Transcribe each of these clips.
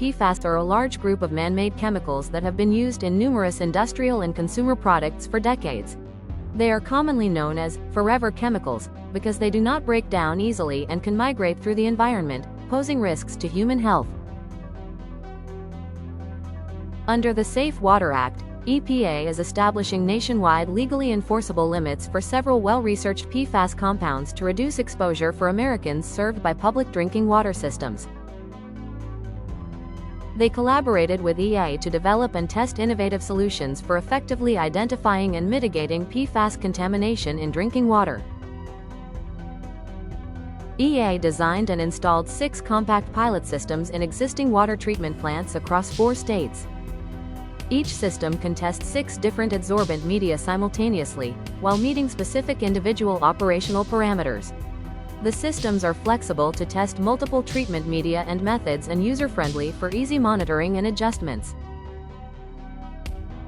PFAS are a large group of man-made chemicals that have been used in numerous industrial and consumer products for decades. They are commonly known as forever chemicals because they do not break down easily and can migrate through the environment, posing risks to human health. Under the Safe Water Act, EPA is establishing nationwide legally enforceable limits for several well-researched PFAS compounds to reduce exposure for Americans served by public drinking water systems. They collaborated with EA to develop and test innovative solutions for effectively identifying and mitigating PFAS contamination in drinking water. EA designed and installed 6 compact pilot systems in existing water treatment plants across 4 states. Each system can test 6 different adsorbent media simultaneously, while meeting specific individual operational parameters. The systems are flexible to test multiple treatment media and methods and user-friendly for easy monitoring and adjustments.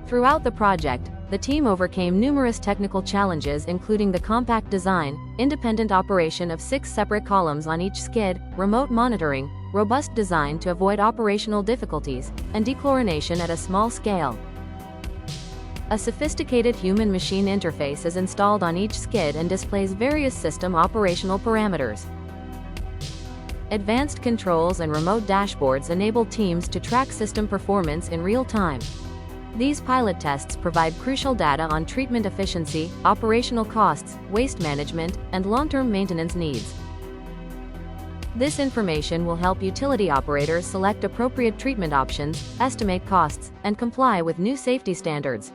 Throughout the project, the team overcame numerous technical challenges including the compact design, independent operation of 6 separate columns on each skid, remote monitoring, robust design to avoid operational difficulties, and dechlorination at a small scale. A sophisticated human-machine interface is installed on each skid and displays various system operational parameters. Advanced controls and remote dashboards enable teams to track system performance in real time. These pilot tests provide crucial data on treatment efficiency, operational costs, waste management, and long-term maintenance needs. This information will help utility operators select appropriate treatment options, estimate costs, and comply with new safety standards.